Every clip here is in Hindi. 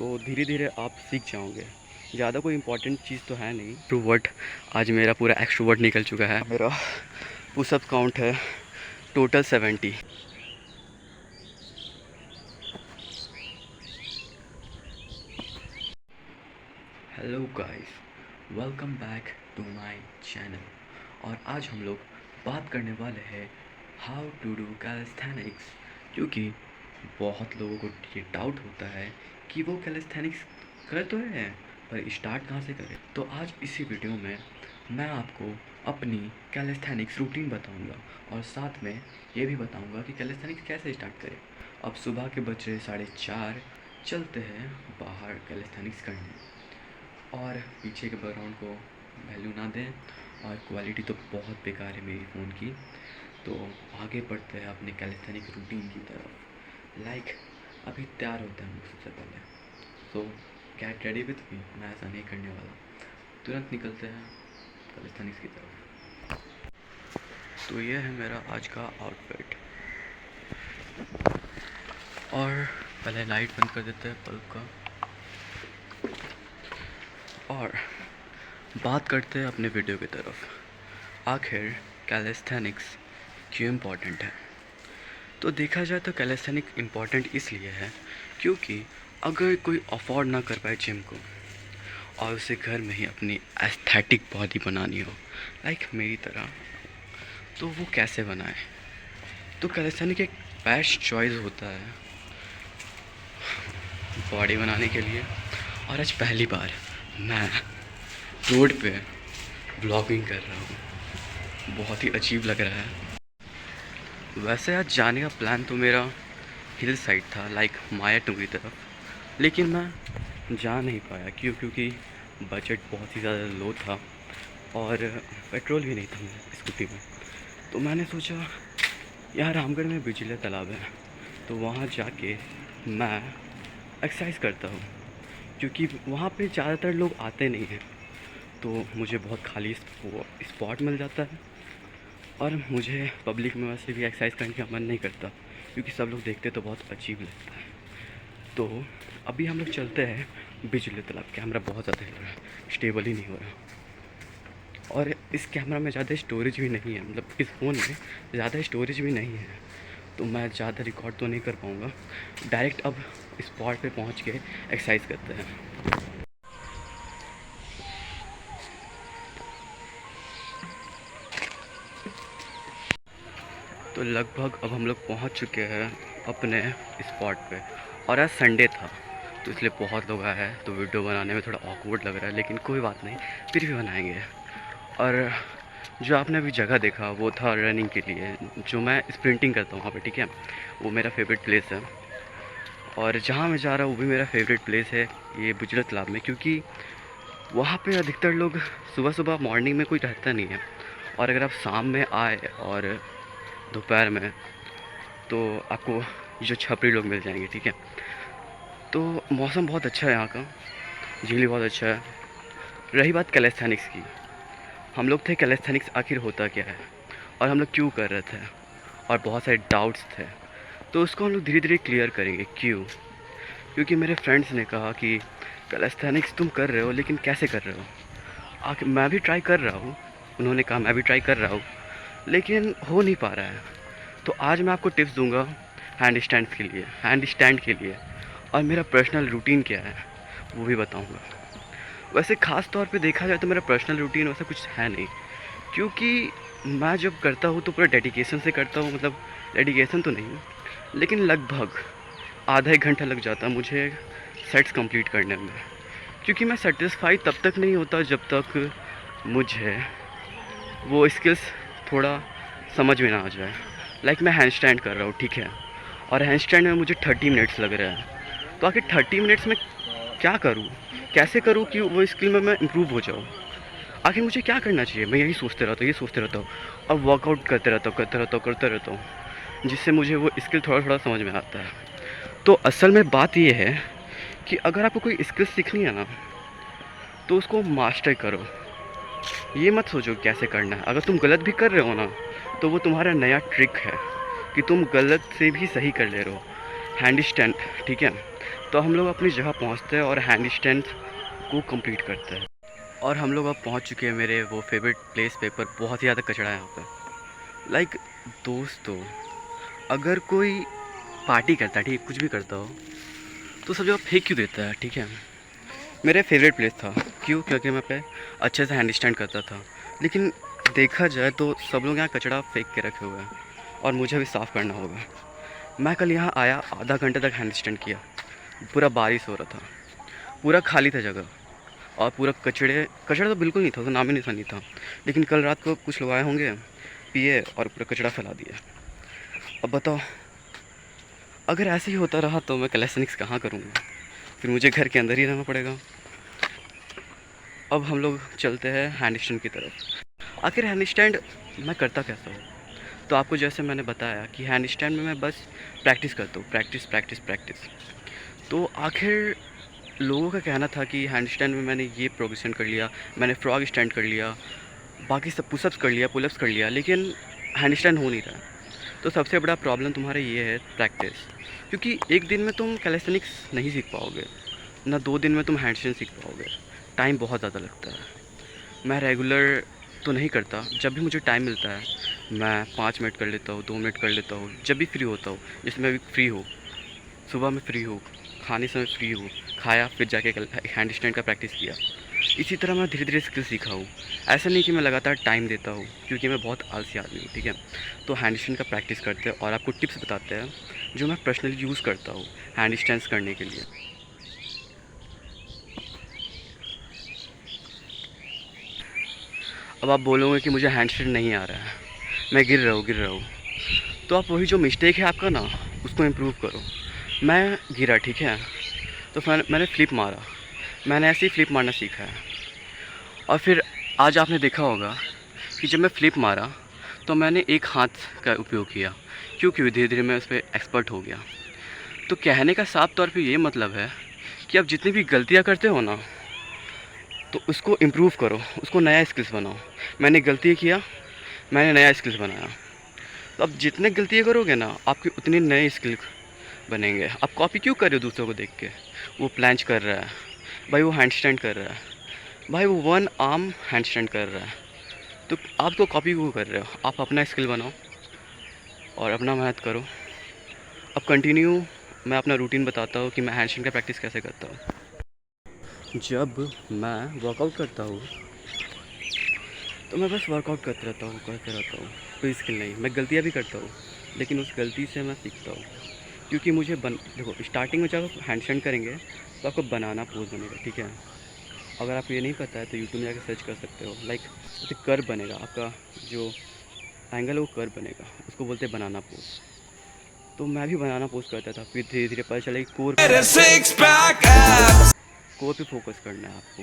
तो धीरे धीरे आप सीख जाओगे। ज़्यादा कोई इंपॉर्टेंट चीज़ तो है नहीं। एक्सट्रोवर्ट, आज मेरा पूरा एक्सट्रोवर्ट निकल चुका है। मेरा पुशअप काउंट है total 70। Hello guys, welcome back to my channel. और आज हम लोग बात करने वाले हैं हाउ टू डू कैलिस्थेनिक्स, क्योंकि बहुत लोगों को ये डाउट होता है कि वो कैलिस्थेनिक्स कर तो रहे हैं पर स्टार्ट कहाँ से करें। तो आज इसी वीडियो में मैं आपको अपनी कैलिस्थेनिक्स रूटीन बताऊंगा और साथ में ये भी बताऊंगा कि कैलिस्थेनिक्स कैसे स्टार्ट करें। अब सुबह के बज रहे 4:30, चलते हैं बाहर कैलिस्थेनिक्स करने। और पीछे के बैकग्राउंड को वैल्यू ना दें, और क्वालिटी तो बहुत बेकार है मेरी फ़ोन की। तो आगे बढ़ते हैं अपने कैलिस्थेनिक रूटीन की तरफ। अभी तैयार होते हैं हम लोग सबसे पहले। सो गेट रेडी विथ मी, मैं ऐसा नहीं करने वाला, तुरंत निकलते हैं कैलिस्थेनिक्स की तरफ। तो ये है मेरा आज का आउटफिट। और पहले लाइट बंद कर देते हैं बल्ब का, और बात करते हैं अपने वीडियो की तरफ। आखिर कैलिस्थेनिक्स क्यों इम्पॉर्टेंट है? तो देखा जाए तो कैलिस्थेनिक इम्पॉर्टेंट इसलिए है क्योंकि अगर कोई अफोर्ड ना कर पाए जिम को और उसे घर में ही अपनी एस्थेटिक बॉडी बनानी हो, लाइक मेरी तरह, तो वो कैसे बनाए? तो कैलिस्थेनिक एक बेस्ट चॉइस होता है बॉडी बनाने के लिए। और आज पहली बार मैं रोड पे ब्लॉगिंग कर रहा हूँ, बहुत ही अजीब लग रहा है। वैसे आज जाने का प्लान तो मेरा हिल साइड था, लाइक माया टुंगी तरफ, लेकिन मैं जा नहीं पाया। क्योंकि बजट बहुत ही ज़्यादा लो था और पेट्रोल भी नहीं था मेरे स्कूटी में। तो मैंने सोचा यहाँ रामगढ़ में बिजली तालाब है, तो वहाँ जाके मैं एक्सरसाइज करता हूँ, क्योंकि वहाँ पे ज़्यादातर लोग आते नहीं हैं। तो मुझे बहुत खाली स्पॉट मिल जाता है, और मुझे पब्लिक में वैसे भी एक्सरसाइज करने का मन नहीं करता, क्योंकि सब लोग देखते तो बहुत अजीब लगता है। तो अभी हम लोग चलते हैं बिजली तालाब। कैमरा बहुत ज़्यादा हिल रहा है, स्टेबल ही नहीं हो रहा। और इस कैमरा में ज़्यादा स्टोरेज भी नहीं है, मतलब इस फ़ोन में ज़्यादा स्टोरेज भी नहीं है, तो मैं ज़्यादा रिकॉर्ड तो नहीं कर पाऊँगा। डायरेक्ट अब स्पॉट पे पहुँच के एक्सरसाइज करते हैं। तो लगभग अब हम लोग पहुंच चुके हैं अपने स्पॉट पे, और आज संडे था तो इसलिए बहुत लोग आए हैं, तो वीडियो बनाने में थोड़ा ऑकवर्ड लग रहा है, लेकिन कोई बात नहीं, फिर भी बनाएंगे। और जो आपने अभी जगह देखा वो था रनिंग के लिए, जो मैं स्प्रिंटिंग करता हूँ वहाँ पे, ठीक है। वो मेरा फेवरेट प्लेस है, और जहाँ मैं जा रहा हूँ वो भी मेरा फेवरेट प्लेस है, ये बिजली तालाब में, क्योंकि वहाँ पे अधिकतर लोग सुबह सुबह मॉर्निंग में कोई रहता नहीं है, और अगर आप शाम में आए और दोपहर में, तो आपको जो छपरी लोग मिल जाएंगे, ठीक है। तो मौसम बहुत अच्छा है यहाँ का, झील बहुत अच्छा है। रही बात कैलिस्थेनिक्स की, हम लोग थे कैलिस्थेनिक्स आखिर होता क्या है और हम लोग क्यों कर रहे थे, और बहुत सारे डाउट्स थे, तो उसको हम लोग धीरे धीरे क्लियर करेंगे। क्योंकि मेरे फ्रेंड्स ने कहा कि कैलिस्थेनिक्स तुम कर रहे हो लेकिन कैसे कर रहे हो। आखिर मैं भी ट्राई कर रहा हूँ, उन्होंने कहा मैं भी ट्राई कर रहा हूँ, लेकिन हो नहीं पा रहा है। तो आज मैं आपको टिप्स दूंगा हैंड स्टैंड के लिए, और मेरा पर्सनल रूटीन क्या है वो भी बताऊंगा। वैसे ख़ास तौर पे देखा जाए तो मेरा पर्सनल रूटीन वैसा कुछ है नहीं, क्योंकि मैं जब करता हूँ तो पूरा डेडिकेशन से करता हूँ, मतलब डेडिकेशन तो नहीं, लेकिन लगभग आधा एक घंटा लग जाता है मुझे सेट्स कंप्लीट करने में। क्योंकि मैं सेटिस्फाई तब तक नहीं होता जब तक मुझे वो स्किल्स थोड़ा समझ में ना आ जाए। लाइक मैं हैंड स्टैंड कर रहा हूँ, ठीक है, और हैंड स्टैंड में मुझे 30 मिनट्स लग रहे हैं, तो आखिर 30 मिनट्स में क्या करूँ, कैसे करूँ कि वो स्किल में मैं इम्प्रूव हो जाऊँ। आखिर मुझे क्या करना चाहिए, मैं यही सोचते रहता हूँ और वर्कआउट करते रहता हूँ, जिससे मुझे वो स्किल थोड़ा थोड़ा समझ में आता है। तो असल में बात ये है कि अगर आपको कोई स्किल सीखनी है ना, तो उसको मास्टर करो। ये मत सोचो कैसे करना है। अगर तुम गलत भी कर रहे हो ना, तो वो तुम्हारा नया ट्रिक है कि तुम गलत से भी सही कर ले रहे हो। हैंड स्टैंड, ठीक है, तो हम लोग अपनी जगह पहुंचते हैं और हैंड स्टैंड को कंप्लीट करते हैं। और हम लोग अब पहुंच चुके हैं मेरे वो फेवरेट प्लेस पे, पर बहुत ही ज़्यादा कचरा है यहाँ पे। लाइक दोस्तों, अगर कोई पार्टी करता है, ठीक है, कुछ भी करता हो, तो सब जगह फेंक क्यों देता है? ठीक है, मेरा फेवरेट प्लेस था। क्यों? क्योंकि मैं पे अच्छे से हैंड स्टैंड करता था। लेकिन देखा जाए तो सब लोग यहाँ कचरा फेंक के रखे हुए हैं और मुझे भी साफ़ करना होगा। मैं कल यहाँ आया, आधा घंटे तक हैंड स्टैंड किया, पूरा बारिश हो रहा था, पूरा खाली था जगह, और पूरा कचड़ा तो बिल्कुल नहीं था, उसका नाम ही निशान नहीं था। लेकिन कल रात को कुछ लोग आए होंगे, पिए और पूरा कचरा फैला दिया। अब बताओ, अगर ऐसे ही होता रहा तो मैं कैलेस्थेनिक्स कहाँ करूँगा? फिर मुझे घर के अंदर ही रहना पड़ेगा। अब हम लोग चलते हैं हैंड स्टैंड की तरफ। आखिर हैंड स्टैंड मैं करता कैसा हूँ? तो आपको जैसे मैंने बताया कि हैंड स्टैंड में मैं बस प्रैक्टिस करता हूँ, प्रैक्टिस प्रैक्टिस प्रैक्टिस। तो आखिर लोगों का कहना था कि हैंड स्टैंड में मैंने ये प्रोग्रेशन कर लिया, मैंने फ्रॉग स्टैंड कर लिया, बाकी सब पुशअप्स कर लिया, पुलअप्स कर लिया, लेकिन हैंड स्टैंड हो नहीं रहा। तो सबसे बड़ा प्रॉब्लम तुम्हारा ये है, प्रैक्टिस। क्योंकि एक दिन में तुम कैलेस्थेनिक्स नहीं सीख पाओगे, ना 2 दिन में तुम हैंड स्टैंड सीख पाओगे। टाइम बहुत ज़्यादा लगता है। मैं रेगुलर तो नहीं करता, जब भी मुझे टाइम मिलता है मैं 5 मिनट कर लेता हूँ, 2 मिनट कर लेता हूँ, जब भी फ्री होता हूँ। जैसे मैं अभी फ्री हूँ, सुबह में फ्री हूँ, खाने समय फ्री हूँ, खाया फिर जाके हैंड स्टैंड का प्रैक्टिस किया। इसी तरह मैं धीरे धीरे स्किल सीखा हूँ। ऐसा नहीं कि मैं लगातार टाइम देता हूँ, क्योंकि मैं बहुत आलसी आदमी हूँ, ठीक है। तो हैंड स्टैंड का प्रैक्टिस करते हैं और आपको टिप्स बताते हैं जो मैं पर्सनली यूज़ करता हूँ हैंड स्टैंड्स करने के लिए। अब आप बोलोगे कि मुझे हैंड स्टैंड नहीं आ रहा है, मैं गिर रहा हूँ। तो आप वही जो मिस्टेक है आपका ना, उसको इम्प्रूव करो। मैं गिरा, ठीक है, तो मैंने फ्लिप मारा, मैंने ऐसे ही फ्लिप मारना सीखा है। और फिर आज आपने देखा होगा कि जब मैं फ्लिप मारा तो मैंने एक हाथ का उपयोग किया, क्योंकि धीरे धीरे मैं उस पर एक्सपर्ट हो गया। तो कहने का साफ तौर पे ये मतलब है कि आप जितनी भी गलतियाँ करते हो ना, तो उसको इम्प्रूव करो, उसको नया स्किल्स बनाओ। मैंने गलती किया, मैंने नया स्किल्स बनाया। तो अब जितने गलतियाँ करोगे ना, आपके उतने नए स्किल बनेंगे। आप कॉपी क्यों कर रहे हो दूसरों को देख के? वो प्लैंच कर रहा है भाई, वो हैंड स्टैंड कर रहा है भाई, वो 1 आर्म हैंड स्टैंड कर रहा है, तो आप तो कॉपी क्यों कर रहे हो? आप अपना स्किल बनाओ और अपना मेहनत करो। अब कंटिन्यू मैं अपना रूटीन बताता हूँ कि मैं हैंड स्टैंड का प्रैक्टिस कैसे करता हूँ। जब मैं वर्कआउट करता हूँ तो मैं बस वर्कआउट करते रहता हूँ, कोई स्किल नहीं। मैं गलतियाँ भी करता हूँ, लेकिन उस गलती से मैं सीखता हूँ। क्योंकि मुझे देखो, स्टार्टिंग में जब आप हैंड स्टैंड करेंगे तो आपको बनाना पोज बनेगा, ठीक है। अगर आपको ये नहीं पता है तो यूट्यूब में जाकर सर्च कर सकते हो। लाइक जैसे कर्व बनेगा, आपका जो एंगल है वो कर्व बनेगा, उसको बोलते हैं बनाना पोज। तो मैं भी बनाना पोज करता था, फिर धीरे धीरे पता चला कि कोर पे फोकस करना है आपको।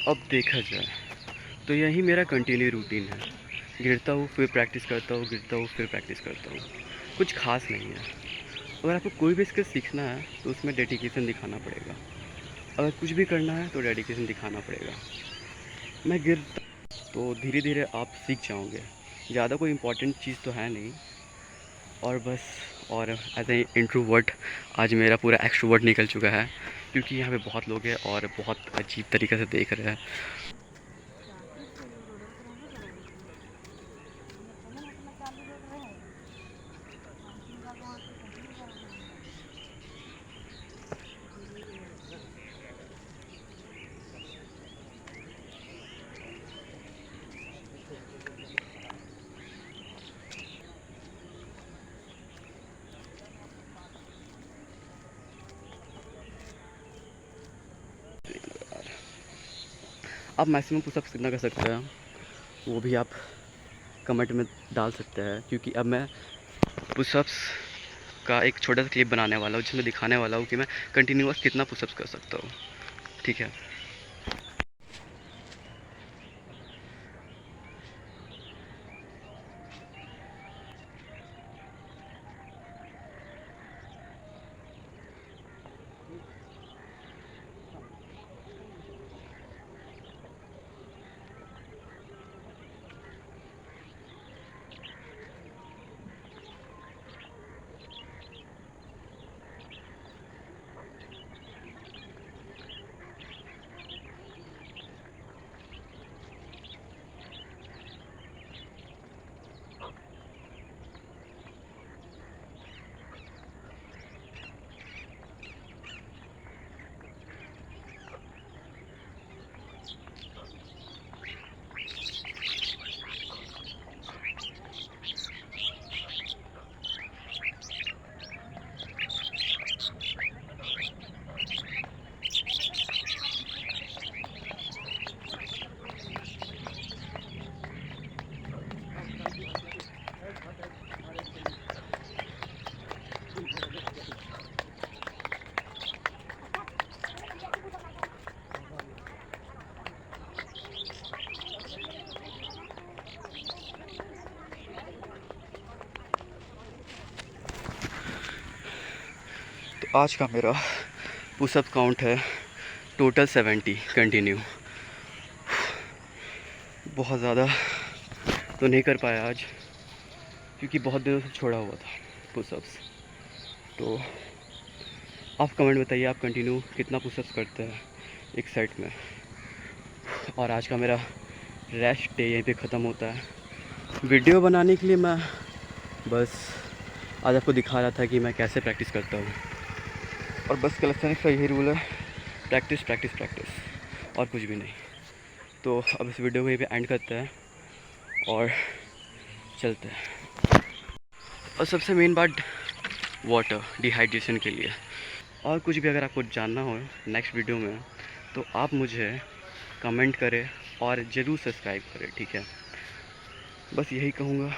अब देखा जाए तो यही मेरा कंटिन्यू रूटीन है। गिरता हूँ फिर प्रैक्टिस करता हूँ, गिरता हूँ फिर प्रैक्टिस करता हूँ। कुछ खास नहीं है। अगर आपको कोई भी स्किल सीखना है तो उसमें डेडिकेशन दिखाना पड़ेगा। अगर कुछ भी करना है तो डेडिकेशन दिखाना पड़ेगा। मैं गिरता तो धीरे धीरे आप सीख जाओगे। ज़्यादा कोई इम्पोर्टेंट चीज़ तो है नहीं। और बस, और एज ए इंट्रोवर्ट आज मेरा पूरा एक्सट्रोवर्ट निकल चुका है, क्योंकि यहाँ पे बहुत लोग हैं और बहुत अजीब तरीके से देख रहे हैं। आप मैक्सिमम पुशअप्स कितना कर सकते हैं वो भी आप कमेंट में डाल सकते हैं, क्योंकि अब मैं पुशअप्स का एक छोटा सा क्लिप बनाने वाला हूँ जिसमें दिखाने वाला हूँ कि मैं कंटिन्यूअस कितना पुशअप्स कर सकता हूँ, ठीक है। आज का मेरा पुशअप काउंट है टोटल 70 कंटिन्यू। बहुत ज़्यादा तो नहीं कर पाया आज, क्योंकि बहुत दिनों से छोड़ा हुआ था पुशअप्स। तो आप कमेंट बताइए, आप कंटिन्यू कितना पुशअप्स करते हैं एक सेट में। और आज का मेरा रेस्ट डे यहीं पे ख़त्म होता है। वीडियो बनाने के लिए मैं बस आज आपको दिखा रहा था कि मैं कैसे प्रैक्टिस करता हूँ। और बस कैलिस्थेनिक्स का यही रूल है, प्रैक्टिस प्रैक्टिस प्रैक्टिस, और कुछ भी नहीं। तो अब इस वीडियो को यहीं पे एंड करते हैं और चलते हैं। और सबसे मेन बात वाटर, डिहाइड्रेशन के लिए। और कुछ भी अगर आपको जानना हो नेक्स्ट वीडियो में तो आप मुझे कमेंट करें और ज़रूर सब्सक्राइब करें, ठीक है। बस यही कहूँगा।